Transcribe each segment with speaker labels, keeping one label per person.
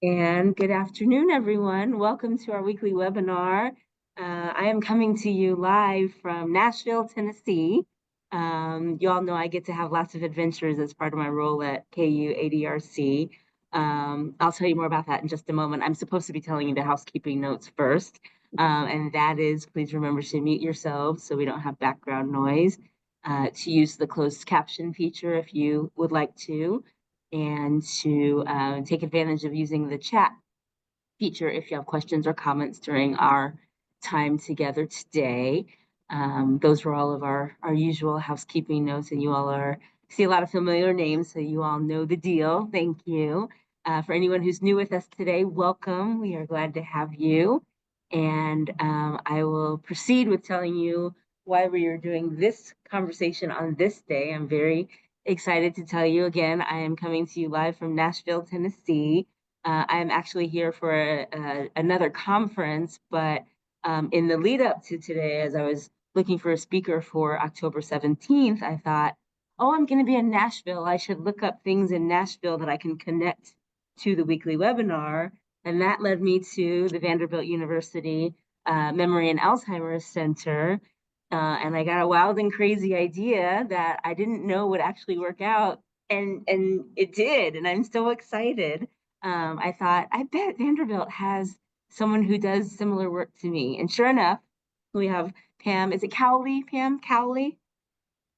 Speaker 1: And good afternoon, everyone. Welcome to our weekly webinar. I am coming to you live from Nashville, Tennessee. You all know I get to have lots of adventures as part of my role at KU ADRC. I'll tell you more about that in just a moment. I'm supposed to be telling you the housekeeping notes first, and that is please remember to mute yourselves so we don't have background noise, to use the closed caption feature if you would like to, and to take advantage of using the chat feature if you have questions or comments during our time together today. Those were all of our usual housekeeping notes, and you all see a lot of familiar names, so you all know the deal. Thank you. For anyone who's new with us today, welcome. We are glad to have you. And I will proceed with telling you why we are doing this conversation on this day. I'm very excited to tell you again, I am coming to you live from Nashville, Tennessee. I am actually here for another conference, but in the lead up to today, as I was looking for a speaker for October 17th, I thought, oh, I'm going to be in Nashville. I should look up things in Nashville that I can connect to the weekly webinar. And that led me to the Vanderbilt University Memory and Alzheimer's Center. And I got a wild and crazy idea that I didn't know would actually work out. And it did. And I'm so excited. I thought, I bet Vanderbilt has someone who does similar work to me. And sure enough, we have Pam. Is it Cowley? Pam Cowley?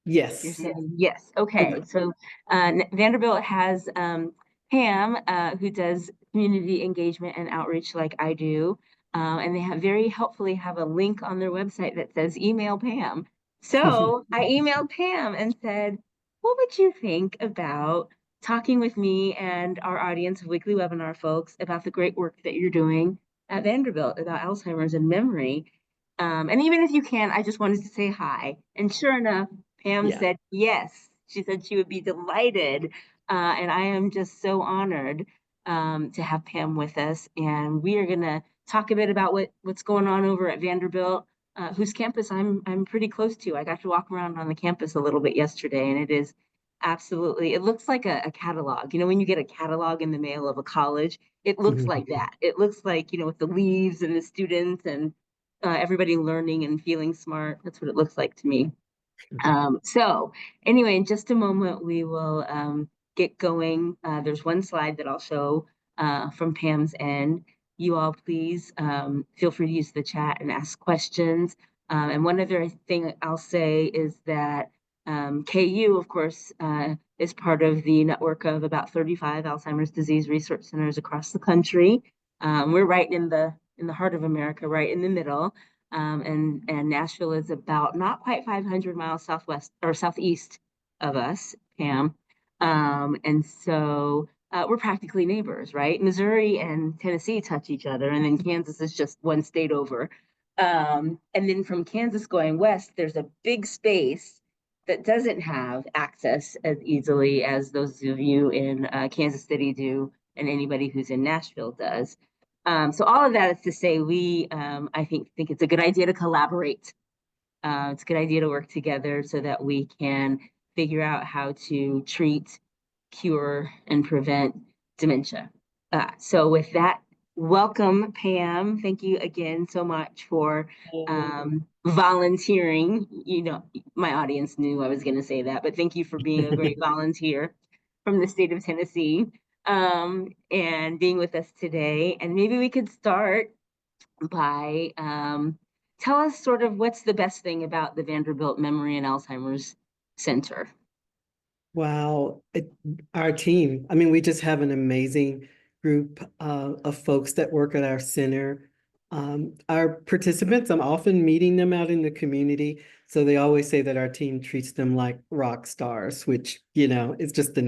Speaker 1: You're
Speaker 2: Yes.
Speaker 1: saying yes. Okay.
Speaker 2: Okay.
Speaker 1: So Vanderbilt has Pam, who does community engagement and outreach like I do. And they have very helpfully have a link on their website that says email Pam. So I emailed Pam and said, what would you think about talking with me and our audience of weekly webinar folks about the great work that you're doing at Vanderbilt about Alzheimer's and memory? And even if you can, I just wanted to say hi. And sure enough, Pam
Speaker 2: Yeah.
Speaker 1: said yes. She said she would be delighted. And I am just so honored to have Pam with us. And we are going to talk a bit about what's going on over at Vanderbilt, whose campus I'm pretty close to. I got to walk around on the campus a little bit yesterday, and it is absolutely, it looks like a catalog. You know, when you get a catalog in the mail of a college, it looks like that. It looks like, with the leaves and the students and everybody learning and feeling smart. That's what it looks like to me. So anyway, in just a moment, we will get going. There's one slide that I'll show from Pam's end. You all please feel free to use the chat and ask questions. And one other thing I'll say is that KU, of course, is part of the network of about 35 Alzheimer's disease research centers across the country. We're right in the heart of America, right in the middle. And Nashville is about not quite 500 miles southwest or southeast of us, Pam. And so we're practically neighbors, right? Missouri and Tennessee touch each other, and then Kansas is just one state over. And then from Kansas going west, there's a big space that doesn't have access as easily as those of you in Kansas City do, and anybody who's in Nashville does. So all of that is to say, I think it's a good idea to collaborate. It's a good idea to work together so that we can figure out how to treat, cure, and prevent dementia. So with that, welcome, Pam. Thank you again so much for volunteering. My audience knew I was going to say that, but thank you for being a great volunteer from the state of Tennessee, and being with us today. And maybe we could start by tell us sort of what's the best thing about the Vanderbilt Memory and Alzheimer's Center.
Speaker 2: Wow. Our team, I mean, we just have an amazing group of folks that work at our center. Our participants, I'm often meeting them out in the community. So they always say that our team treats them like rock stars, which, is just the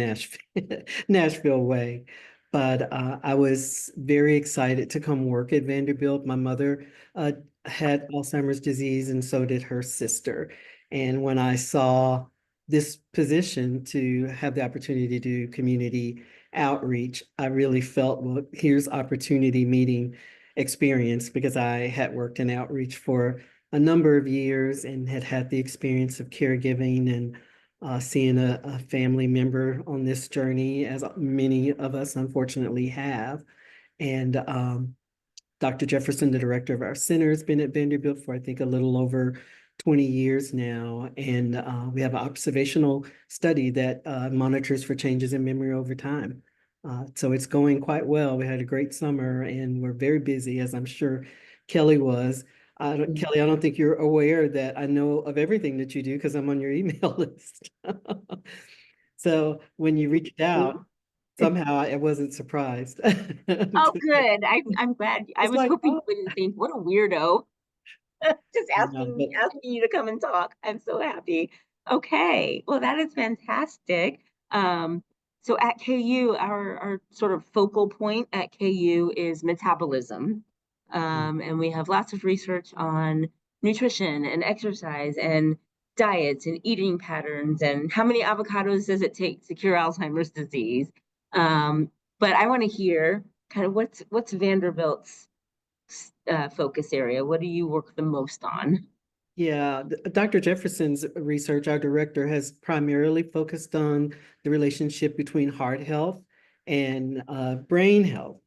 Speaker 2: Nashville way. But I was very excited to come work at Vanderbilt. My mother had Alzheimer's disease, and so did her sister. And when I saw this position to have the opportunity to do community outreach, I really felt, well, here's opportunity meeting experience, because I had worked in outreach for a number of years and had the experience of caregiving and seeing a family member on this journey, as many of us unfortunately have. And Dr. Jefferson, the director of our center, has been at Vanderbilt for, I think, a little over 20 years now. And we have an observational study that monitors for changes in memory over time. So it's going quite well. We had a great summer and we're very busy, as I'm sure Kelly was. Kelly, I don't think you're aware that I know of everything that you do because I'm on your email list. So when you reached out, somehow I wasn't surprised.
Speaker 1: Oh, good. I'm glad. I
Speaker 2: It's
Speaker 1: was
Speaker 2: like,
Speaker 1: hoping you
Speaker 2: oh,
Speaker 1: wouldn't think, what a weirdo, just
Speaker 2: no, but
Speaker 1: asking you to come and talk. I'm so happy. Okay, well, that is fantastic. Um, so at KU, our sort of focal point at KU is metabolism. And we have lots of research on nutrition and exercise and diets and eating patterns and how many avocados does it take to cure Alzheimer's disease. Um, but I want to hear kind of what's Vanderbilt's focus area? What do you work the most on?
Speaker 2: yeah, Dr. Jefferson's research, our director, has primarily focused on the relationship between heart health and brain health.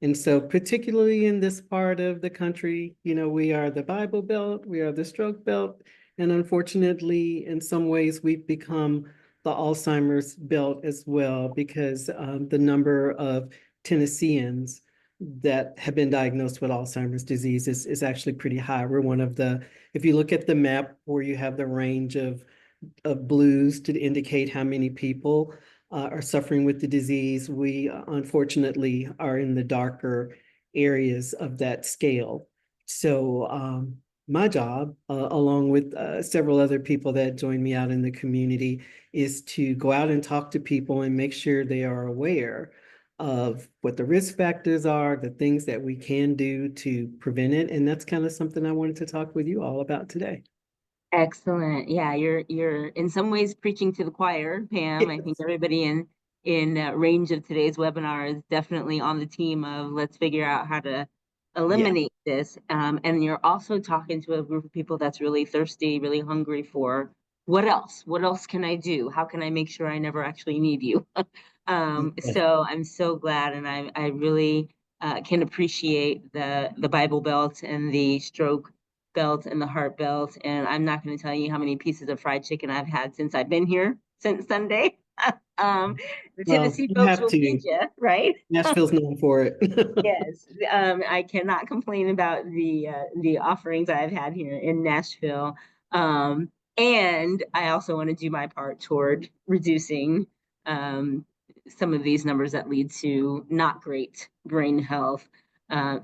Speaker 2: And so, particularly in this part of the country, we are the Bible Belt, we are the stroke belt, and unfortunately, in some ways, we've become the Alzheimer's belt as well because the number of Tennesseans that have been diagnosed with Alzheimer's disease is actually pretty high. We're one of the if you look at the map where you have the range of blues to indicate how many people are suffering with the disease, we unfortunately are in the darker areas of that scale. So my job, along with several other people that join me out in the community, is to go out and talk to people and make sure they are aware of what the risk factors are, the things that we can do to prevent it. And that's kind of something I wanted to talk with you all about today.
Speaker 1: Excellent. Yeah, you're in some ways preaching to the choir, Pam. I think
Speaker 2: Yes.
Speaker 1: everybody in range of today's webinar is definitely on the team of let's figure out how to
Speaker 2: Yeah.
Speaker 1: eliminate this. And you're also talking to a group of people that's really thirsty, really hungry for what else? What else can I do? How can I make sure I never actually need you?
Speaker 2: Yes.
Speaker 1: So I'm so glad, and I really can appreciate the Bible Belt and the stroke belt and the heart belt. And I'm not going to tell you how many pieces of fried chicken I've had since I've been here since Sunday. um, the
Speaker 2: Well,
Speaker 1: Tennessee
Speaker 2: you
Speaker 1: folks
Speaker 2: have
Speaker 1: will feed
Speaker 2: to.
Speaker 1: you, right?
Speaker 2: Nashville's known for it.
Speaker 1: Yes, I cannot complain about the offerings I've had here in Nashville. And I also want to do my part toward reducing um, some of these numbers that lead to not great brain health.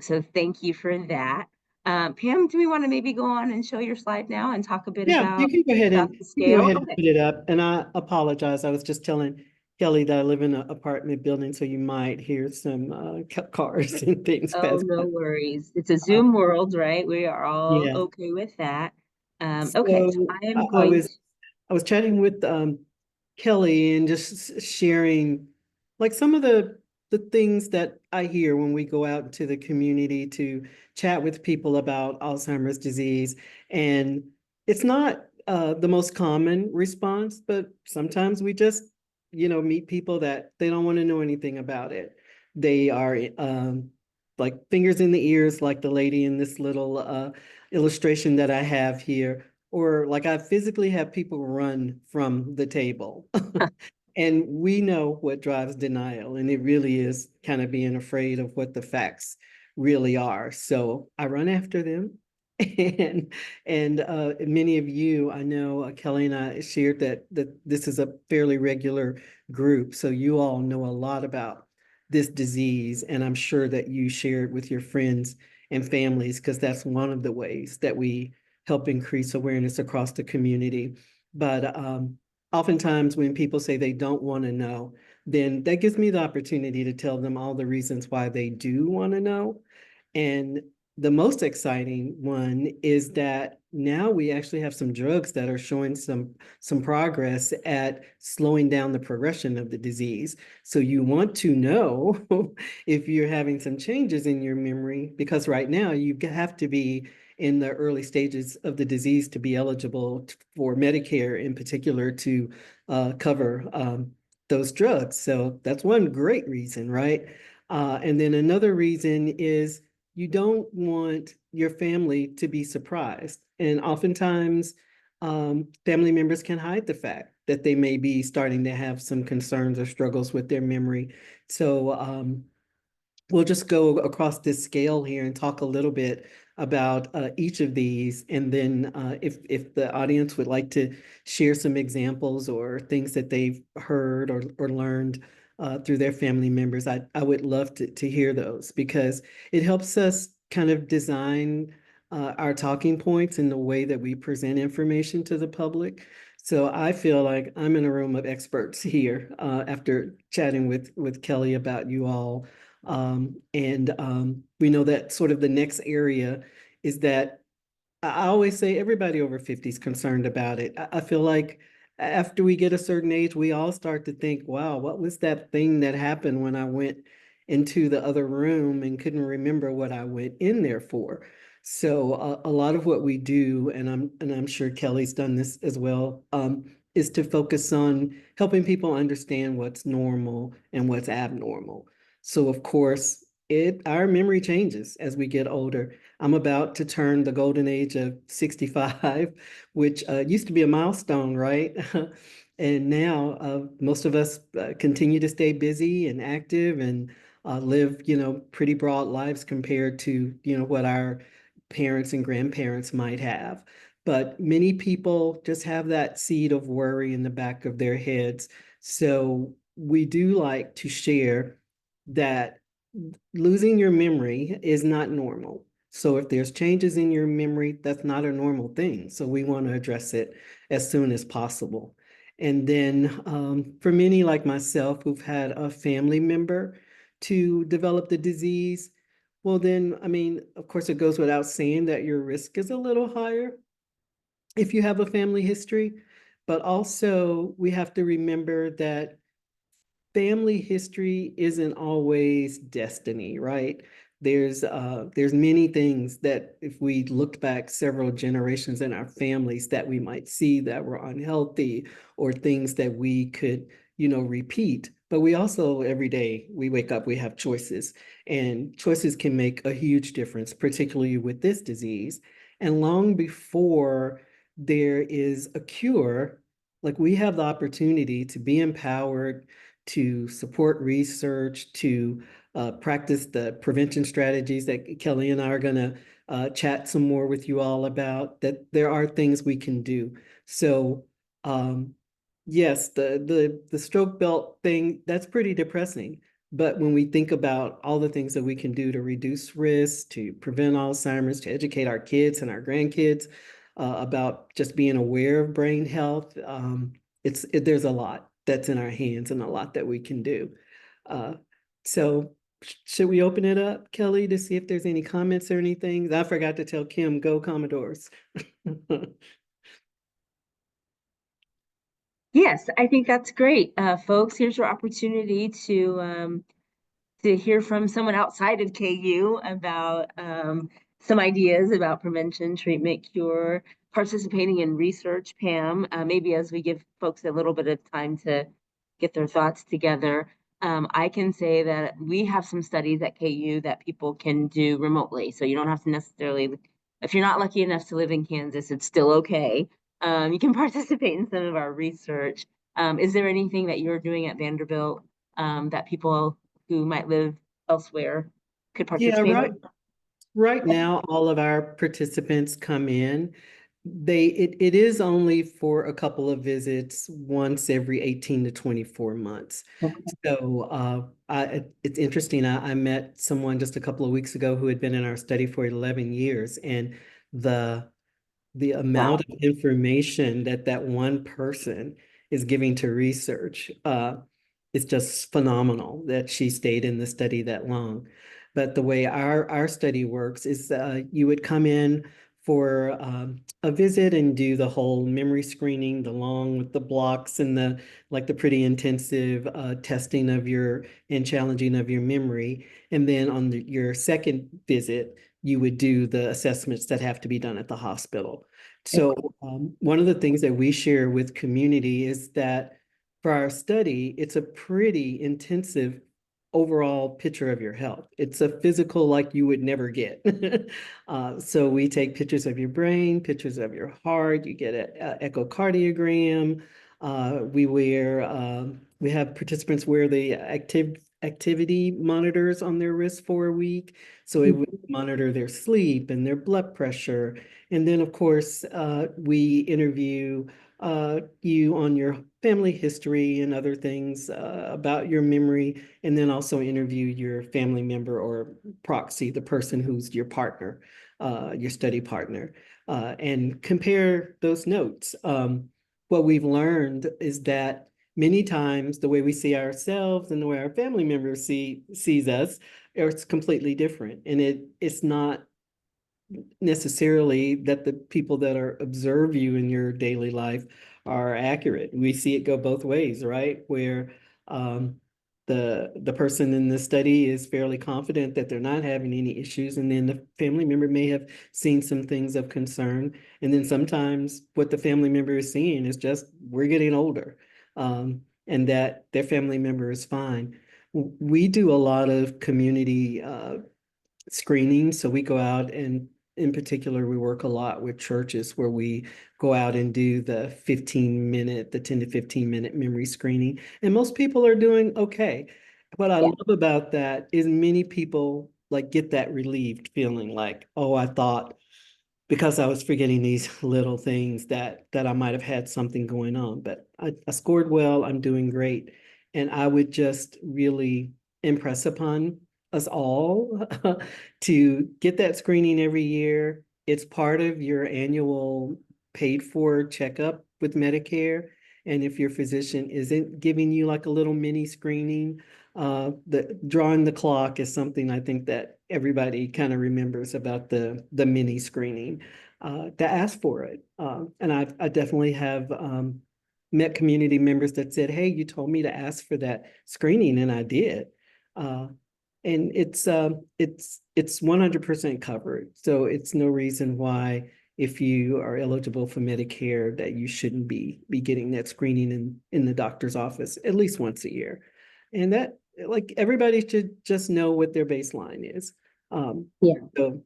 Speaker 1: So thank you for that. Pam, do we want to maybe go on and show your slide now and talk a bit
Speaker 2: Yeah,
Speaker 1: about the
Speaker 2: you can go
Speaker 1: scale?
Speaker 2: ahead and
Speaker 1: Okay.
Speaker 2: put it up. And I apologize. I was just telling Kelly that I live in an apartment building, so you might hear some cars and things
Speaker 1: Oh,
Speaker 2: pass by.
Speaker 1: no worries. It's a
Speaker 2: Uh,
Speaker 1: Zoom world, right? We are all
Speaker 2: yeah.
Speaker 1: okay with that. Okay, so
Speaker 2: So
Speaker 1: I
Speaker 2: I,
Speaker 1: am
Speaker 2: I
Speaker 1: going
Speaker 2: was I was chatting with Kelly and just sharing like some of the things that I hear when we go out into the community to chat with people about Alzheimer's disease. And it's not the most common response, but sometimes we just, meet people that they don't want to know anything about it. They are like fingers in the ears, like the lady in this little illustration that I have here, or like I physically have people run from the table. And we know what drives denial, and it really is kind of being afraid of what the facts really are. So I run after them. And many of you, I know Kelly and I shared that this is a fairly regular group. So you all know a lot about this disease, and I'm sure that you shared with your friends and families because that's one of the ways that we help increase awareness across the community. But oftentimes when people say they don't want to know, then that gives me the opportunity to tell them all the reasons why they do want to know. And the most exciting one is that now we actually have some drugs that are showing some progress at slowing down the progression of the disease. So you want to know if you're having some changes in your memory, because right now you have to be in the early stages of the disease to be eligible for Medicare in particular to cover those drugs. So that's one great reason, right? And then another reason is you don't want your family to be surprised. And oftentimes, family members can hide the fact that they may be starting to have some concerns or struggles with their memory. So, we'll just go across this scale here and talk a little bit about each of these. And then if the audience would like to share some examples or things that they've heard or learned through their family members, I would love to hear those because it helps us kind of design our talking points in the way that we present information to the public. So I feel like I'm in a room of experts here after chatting with Kelly about you all. And we know that sort of the next area is that I always say everybody over 50 is concerned about it. I feel like after we get a certain age, we all start to think, wow, what was that thing that happened when I went into the other room and couldn't remember what I went in there for? So a lot of what we do, and I'm sure Kelly's done this as well, is to focus on helping people understand what's normal and what's abnormal. So of course, our memory changes as we get older. I'm about to turn the golden age of 65, which used to be a milestone, right? And now most of us continue to stay busy and active and live, pretty broad lives compared to, what our parents and grandparents might have. But many people just have that seed of worry in the back of their heads. So we do like to share that losing your memory is not normal. So if there's changes in your memory, that's not a normal thing. So we want to address it as soon as possible. And then for many like myself who've had a family member to develop the disease, well then, I mean, of course, it goes without saying that your risk is a little higher if you have a family history. But also we have to remember that family history isn't always destiny, right? There's many things that if we looked back several generations in our families that we might see that were unhealthy or things that we could, repeat. But we also every day we wake up, we have choices, and choices can make a huge difference, particularly with this disease. And long before there is a cure, like we have the opportunity to be empowered to support research, to practice the prevention strategies that Kelly and I are going to chat some more with you all about, that there are things we can do. So yes, the stroke belt thing, that's pretty depressing. But when we think about all the things that we can do to reduce risk, to prevent Alzheimer's, to educate our kids and our grandkids about just being aware of brain health, there's a lot that's in our hands and a lot that we can do. Uh, so should we open it up, Kelly, to see if there's any comments or anything? I forgot to tell Kim, go Commodores.
Speaker 1: Yes, I think that's great. Folks, here's your opportunity to hear from someone outside of KU about some ideas about prevention, treatment, cure, participating in research, Pam, maybe as we give folks a little bit of time to get their thoughts together. I can say that we have some studies at KU that people can do remotely. So you don't have to necessarily, if you're not lucky enough to live in Kansas, it's still okay. You can participate in some of our research. Is there anything that you're doing at Vanderbilt that people who might live elsewhere could
Speaker 2: Yeah,
Speaker 1: participate
Speaker 2: right.
Speaker 1: in?
Speaker 2: Right now, all of our participants come in. It is only for a couple of visits once every 18 to 24 months. So it's interesting. I met someone just a couple of weeks ago who had been in our study for 11 years, and the the amount
Speaker 1: Wow.
Speaker 2: of information that that one person is giving to research is just phenomenal that she stayed in the study that long. But the way our study works is you would come in for a visit and do the whole memory screening, the long with the blocks and the like the pretty intensive testing of your and challenging of your memory. And then on your second visit, you would do the assessments that have to be done at the hospital. So one of the things that we share with community is that for our study, it's a pretty intensive overall picture of your health. It's a physical like you would never get. So we take pictures of your brain, pictures of your heart. You get an echocardiogram. We have participants wear the activity monitors on their wrist for a week. So it would monitor their sleep and their blood pressure. And then, of course, we interview you on your family history and other things about your memory, and then also interview your family member or proxy, the person who's your partner, your study partner, and compare those notes. What we've learned is that many times the way we see ourselves and the way our family members sees us, it's completely different, and it's not necessarily that the people that are observe you in your daily life are accurate. We see it go both ways, right? Where um, the person in the study is fairly confident that they're not having any issues, and then the family member may have seen some things of concern. And then sometimes what the family member is seeing is just we're getting older, and that their family member is fine. We do a lot of community screening. So we go out, and in particular, we work a lot with churches where we go out and do the 15-minute, the 10 to 15-minute memory screening. And most people are doing okay. What I
Speaker 1: Yeah.
Speaker 2: love about that is many people like get that relieved feeling like, oh, I thought because I was forgetting these little things that I might have had something going on. But I scored well. I'm doing great. And I would just really impress upon us all to get that screening every year. It's part of your annual paid for checkup with Medicare. And if your physician isn't giving you like a little mini screening, the drawing the clock is something I think that everybody kind of remembers about the mini screening, to ask for it. And I definitely have met community members that said, "Hey, you told me to ask for that screening, and I did." Uh, and it's 100% covered, so it's no reason why if you are eligible for Medicare that you shouldn't be getting that screening in the doctor's office at least once a year. And that, like, everybody should just know what their baseline is.
Speaker 1: Yeah.
Speaker 2: So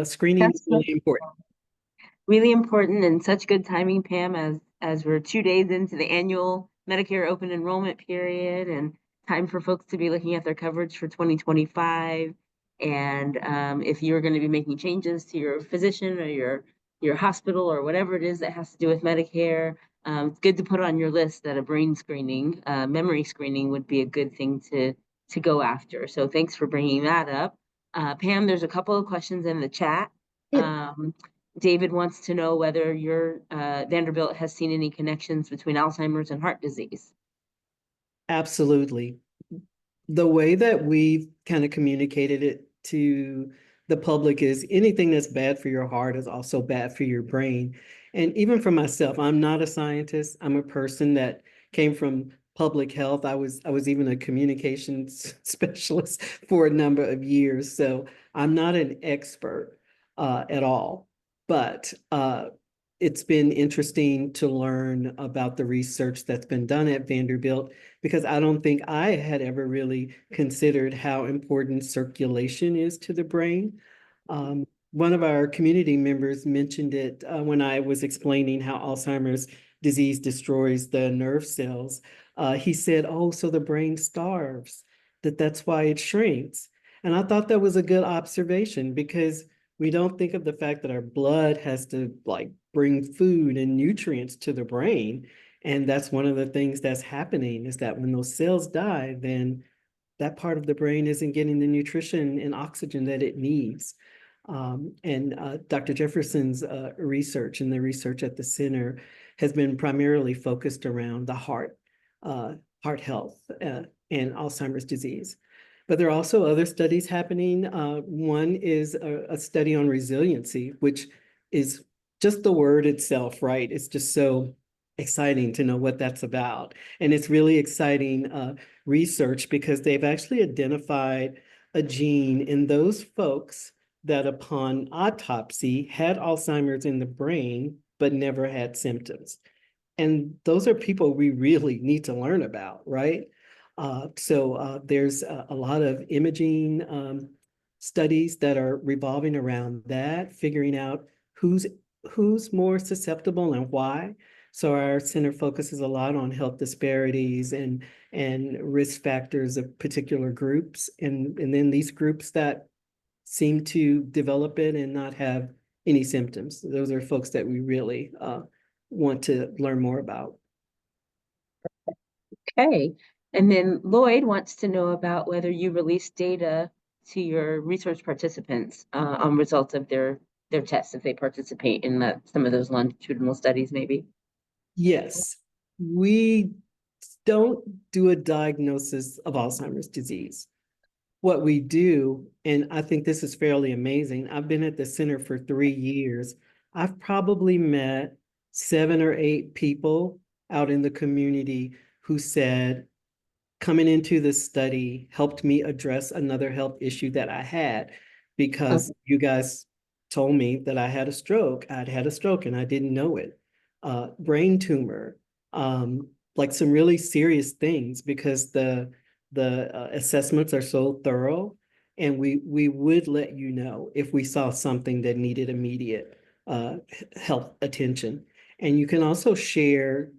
Speaker 2: screening is
Speaker 1: That's
Speaker 2: really important.
Speaker 1: really important and such good timing, Pam, as we're 2 days into the annual Medicare open enrollment period and time for folks to be looking at their coverage for 2025. And if you're going to be making changes to your physician or your hospital or whatever it is that has to do with Medicare, it's good to put on your list that a brain screening, memory screening would be a good thing to go after. So thanks for bringing that up. Pam, there's a couple of questions in the chat.
Speaker 2: Yeah,
Speaker 1: David wants to know whether your Vanderbilt has seen any connections between Alzheimer's and heart disease.
Speaker 2: absolutely. The way that we've kind of communicated it to the public is anything that's bad for your heart is also bad for your brain. And even for myself, I'm not a scientist. I'm a person that came from public health. I was even a communications specialist for a number of years. So I'm not an expert at all. But it's been interesting to learn about the research that's been done at Vanderbilt, because I don't think I had ever really considered how important circulation is to the brain. One of our community members mentioned it when I was explaining how Alzheimer's disease destroys the nerve cells. He said, "Oh, so the brain starves, that's why it shrinks." And I thought that was a good observation, because we don't think of the fact that our blood has to like bring food and nutrients to the brain. And that's one of the things that's happening, is that when those cells die, then that part of the brain isn't getting the nutrition and oxygen that it needs. And Dr. Jefferson's research and the research at the center has been primarily focused around the uh, heart health, and Alzheimer's disease. But there are also other studies happening. One is a study on resiliency, which is just the word itself, right? It's just so exciting to know what that's about. And it's really exciting research, because they've actually identified a gene in those folks that upon autopsy had Alzheimer's in the brain, but never had symptoms. And those are people we really need to learn about, right? So there's a lot of imaging studies that are revolving around that, figuring out who's more susceptible and why. So our center focuses a lot on health disparities and risk factors of particular groups, and then these groups that seem to develop it and not have any symptoms. Those are folks that we really want to learn more about.
Speaker 1: Okay. And then Lloyd wants to know about whether you release data to your research participants on results of their tests if they participate in some of those longitudinal studies, maybe.
Speaker 2: Yes, we don't do a diagnosis of Alzheimer's disease. What we do, and I think this is fairly amazing, I've been at the center for 3 years. I've probably met 7 or 8 people out in the community who said, coming into this study helped me address another health issue that I had because you guys told me that I had a stroke. I'd had a stroke and I didn't know it. Brain tumor, like some really serious things because the assessments are so thorough, and we would let you know if we saw something that needed immediate health attention. And you can also share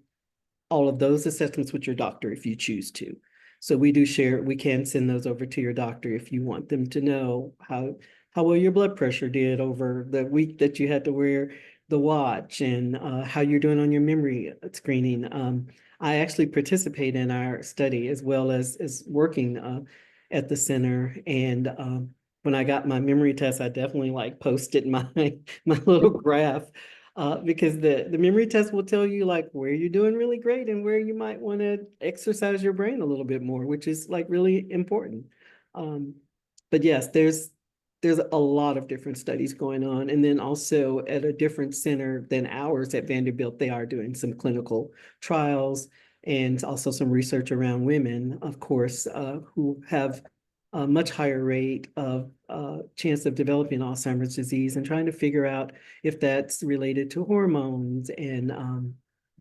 Speaker 2: all of those assessments with your doctor if you choose to. So we do share, we can send those over to your doctor if you want them to know how well your blood pressure did over the week that you had to wear the watch, and how you're doing on your memory screening. I actually participate in our study as well as working at the center. And when I got my memory test, I definitely like posted my my little graph, because the memory test will tell you like where you're doing really great and where you might want to exercise your brain a little bit more, which is like really important. Um, but yes, there's a lot of different studies going on. And then also at a different center than ours at Vanderbilt, they are doing some clinical trials and also some research around women, of course, who have a much higher rate of chance of developing Alzheimer's disease, and trying to figure out if that's related to hormones. And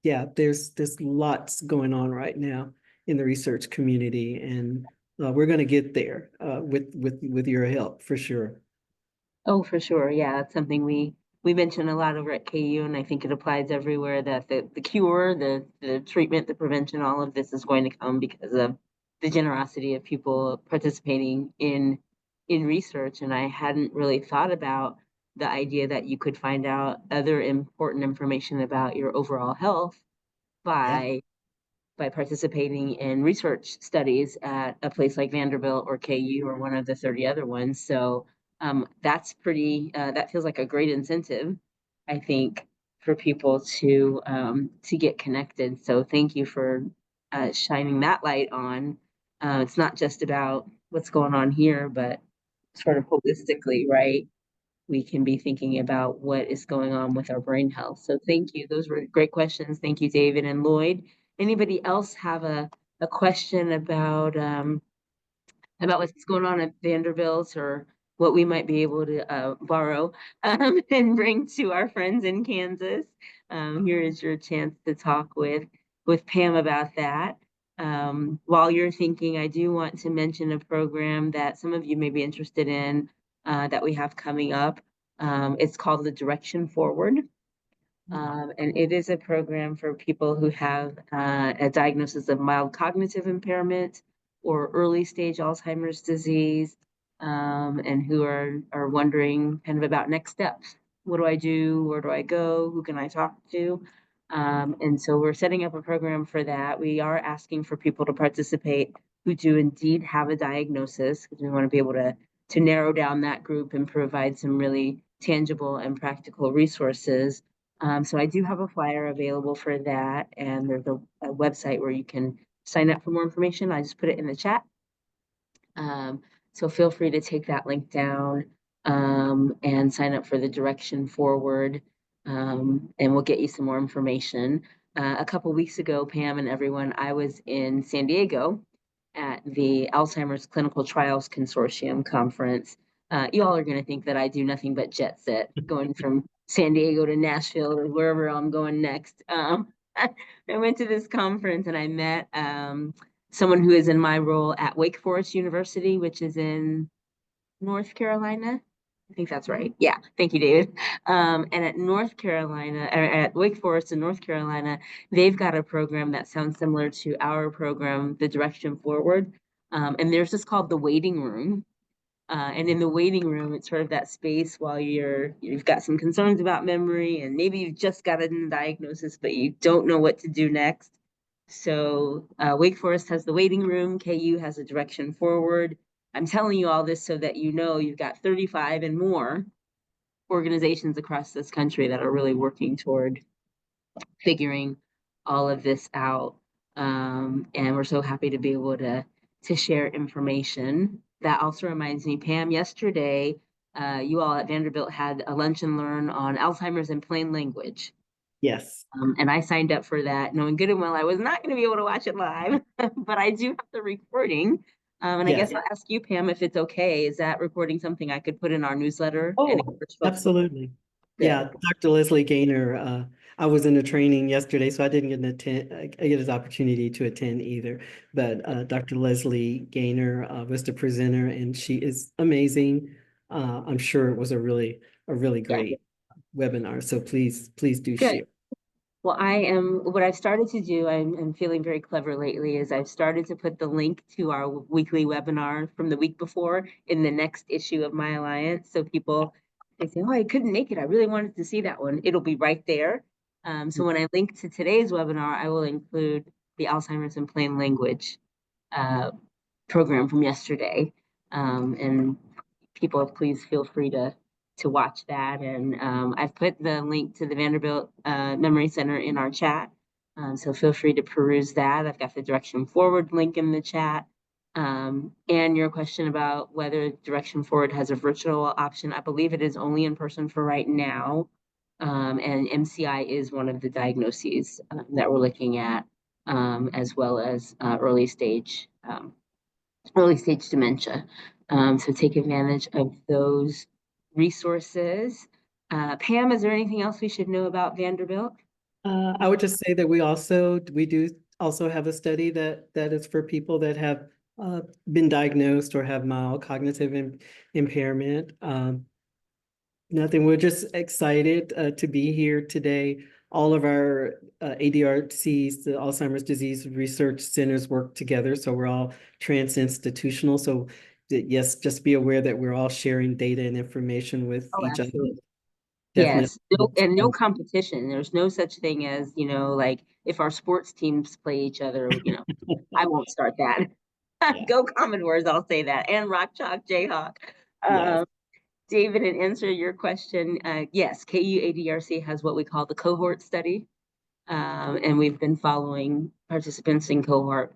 Speaker 2: yeah, there's lots going on right now in the research community, and we're going to get there with your help for sure.
Speaker 1: Oh, for sure. Yeah, that's something we mention a lot over at KU, and I think it applies everywhere that the cure, the treatment, the prevention, all of this is going to come because of the generosity of people participating in research. And I hadn't really thought about the idea that you could find out other important information about your overall health
Speaker 2: Yeah,
Speaker 1: by participating in research studies at a place like Vanderbilt or KU or one of the 30 other ones. So that's that feels like a great incentive, I think, for people to get connected. So thank you for shining that light on. It's not just about what's going on here, but sort of holistically, right? We can be thinking about what is going on with our brain health. So thank you. Those were great questions. Thank you, David and Lloyd. Anybody else have a question about what's going on at Vanderbilt or what we might be able to borrow and bring to our friends in Kansas? Here is your chance to talk with Pam about that. While you're thinking, I do want to mention a program that some of you may be interested in that we have coming up. It's called the Direction Forward. And it is a program for people who have a diagnosis of mild cognitive impairment or early stage Alzheimer's disease, and who are wondering kind of about next steps. What do I do? Where do I go? Who can I talk to? And so we're setting up a program for that. We are asking for people to participate who do indeed have a diagnosis, because we want to be able to narrow down that group and provide some really tangible and practical resources. So I do have a flyer available for that, and there's a website where you can sign up for more information. I just put it in the chat. Um, so feel free to take that link down and sign up for the Direction Forward, and we'll get you some more information. A couple weeks ago, Pam and everyone, I was in San Diego at the Alzheimer's Clinical Trials Consortium conference. You all are going to think that I do nothing but jet set, going from San Diego to Nashville or wherever I'm going next. I went to this conference and I met someone who is in my role at Wake Forest University, which is in North Carolina. I think that's right. Yeah. Thank you, David. And at North Carolina, or at Wake Forest in North Carolina, they've got a program that sounds similar to our program, the Direction Forward. And there's this called the waiting room. And in the waiting room, it's sort of that space while you've got some concerns about memory, and maybe you've just got a diagnosis, but you don't know what to do next. So Wake Forest has the waiting room. KU has a direction forward. I'm telling you all this so that you know you've got 35 and more organizations across this country that are really working toward figuring all of this out. And we're so happy to be able to share information. That also reminds me, Pam, yesterday, you all at Vanderbilt had a lunch and learn on Alzheimer's in plain language.
Speaker 2: Yes,
Speaker 1: And I signed up for that, knowing good and well I was not going to be able to watch it live, but I do have the recording. And I
Speaker 2: yes.
Speaker 1: guess I'll ask you, Pam, if it's okay. Is that recording something I could put in our newsletter and
Speaker 2: Oh,
Speaker 1: encourage folks to
Speaker 2: absolutely.
Speaker 1: good?
Speaker 2: Yeah, Dr. Leslie Gaynor, I was in a training yesterday, so I didn't get his opportunity to attend either. But Dr. Leslie Gaynor was the presenter, and she is amazing. I'm sure it was a really
Speaker 1: Yeah,
Speaker 2: great webinar. So please do
Speaker 1: good.
Speaker 2: share.
Speaker 1: Well, what I've started to do, I'm feeling very clever lately, is I've started to put the link to our weekly webinar from the week before in the next issue of My Alliance. So people, they say, oh, I couldn't make it. I really wanted to see that one. It'll be right there. So when I link to today's webinar, I will include the Alzheimer's in Plain Language uh, program from yesterday. And people, please feel free to watch that. And I've put the link to the Vanderbilt Memory Center in our chat. So feel free to peruse that. I've got the Direction Forward link in the chat. And your question about whether Direction Forward has a virtual option, I believe it is only in person for right now. And MCI is one of the diagnoses that we're looking at, as well as early stage dementia. So take advantage of those resources. Pam, is there anything else we should know about Vanderbilt?
Speaker 2: I would just say that we do also have a study that is for people that have been diagnosed or have mild cognitive impairment. Nothing. We're just excited to be here today. All of our ADRCs, the Alzheimer's Disease Research Centers, work together, so we're all trans-institutional. So yes, just be aware that we're all sharing data and information with
Speaker 1: Oh,
Speaker 2: each other.
Speaker 1: absolutely.
Speaker 2: Definitely.
Speaker 1: Yes, and no competition. There's no such thing as, like if our sports teams play each other, I won't start that.
Speaker 2: Yeah.
Speaker 1: Go Commodores, I'll say that. And Rock Chalk Jayhawk.
Speaker 2: Yes.
Speaker 1: Um, David, and answer your question, yes, KUADRC has what we call the cohort study. And we've been following participants in cohort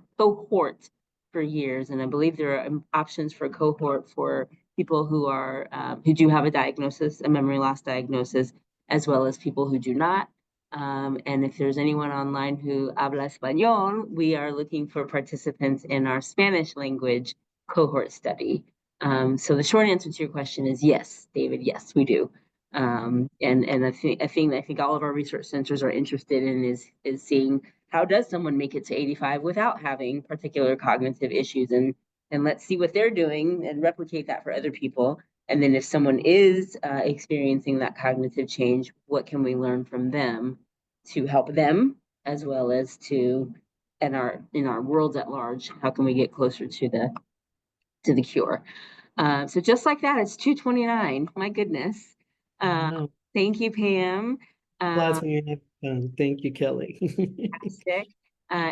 Speaker 1: for years. And I believe there are options for cohort for people who do have a diagnosis, a memory loss diagnosis, as well as people who do not. And if there's anyone online who habla español, we are looking for participants in our Spanish language cohort study. So the short answer to your question is yes, David, yes, we do. And a thing that I think all of our research centers are interested in is seeing how does someone make it to 85 without having particular cognitive issues, and let's see what they're doing and replicate that for other people. And then if someone is experiencing that cognitive change, what can we learn from them to help them, as well as to in our world at large, how can we get closer to the cure? So just like that, it's 2:29. My goodness. Uh,
Speaker 2: Wow.
Speaker 1: Thank you, Pam.
Speaker 2: Glad to have fun. Thank you, Kelly.
Speaker 1: Fantastic.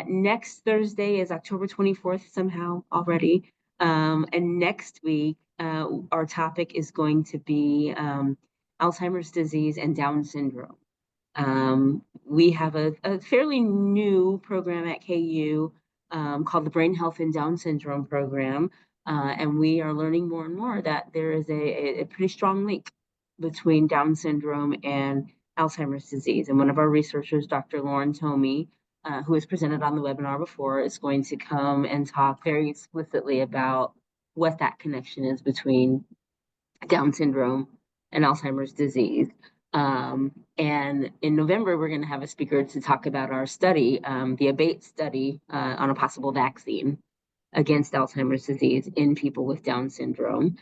Speaker 1: Next Thursday is October 24th somehow already. And next week, our topic is going to be Alzheimer's disease and Down syndrome. We have a fairly new program at KU called the Brain Health and Down Syndrome Program. And we are learning more and more that there is a pretty strong link between Down syndrome and Alzheimer's disease. And one of our researchers, Dr. Lauren Tomey, who has presented on the webinar before, is going to come and talk very explicitly about what that connection is between Down syndrome and Alzheimer's disease. And in November, we're going to have a speaker to talk about our study, the ABATE study on a possible vaccine against Alzheimer's disease in people with Down syndrome,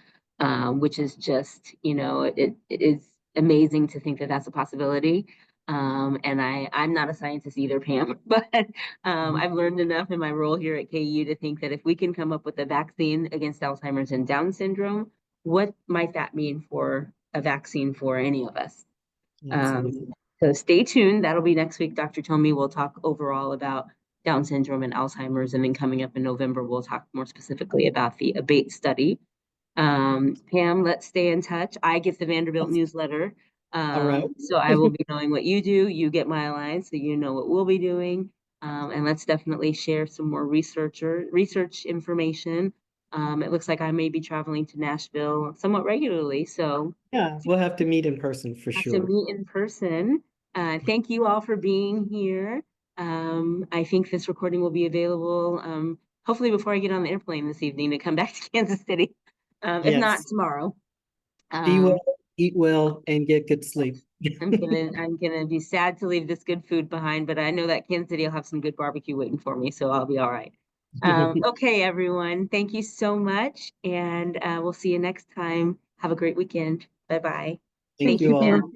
Speaker 1: which is just, it is amazing to think that that's a possibility. And I'm not a scientist either, Pam, but
Speaker 2: Mhm.
Speaker 1: I've learned enough in my role here at KU to think that if we can come up with a vaccine against Alzheimer's and Down syndrome, what might that mean for a vaccine for any of us?
Speaker 2: Absolutely.
Speaker 1: So stay tuned. That'll be next week. Dr. Tomey will talk overall about Down syndrome and Alzheimer's. And then coming up in November, we'll talk more specifically about the ABATE study. Pam, let's stay in touch. I get the Vanderbilt
Speaker 2: Yes.
Speaker 1: newsletter.
Speaker 2: All right.
Speaker 1: So I will be knowing what you do. You get my line, so you know what we'll be doing. And let's definitely share some more research information. It looks like I may be traveling to Nashville somewhat regularly. So
Speaker 2: Yeah, we'll have to meet in person for
Speaker 1: have to
Speaker 2: sure.
Speaker 1: meet in person. Thank you all for being here. I think this recording will be available hopefully before I get on the airplane this evening to come back to Kansas City, if not
Speaker 2: Yes.
Speaker 1: tomorrow.
Speaker 2: Be well,
Speaker 1: Um,
Speaker 2: eat well, and get good sleep.
Speaker 1: I'm gonna be sad to leave this good food behind, but I know that Kansas City will have some good barbecue waiting for me, so I'll be all right. Okay, everyone, thank you so much, and we'll see you next time. Have a great weekend. Bye bye.
Speaker 2: Thank
Speaker 1: Thank
Speaker 2: you
Speaker 1: you,
Speaker 2: all.
Speaker 1: Pam.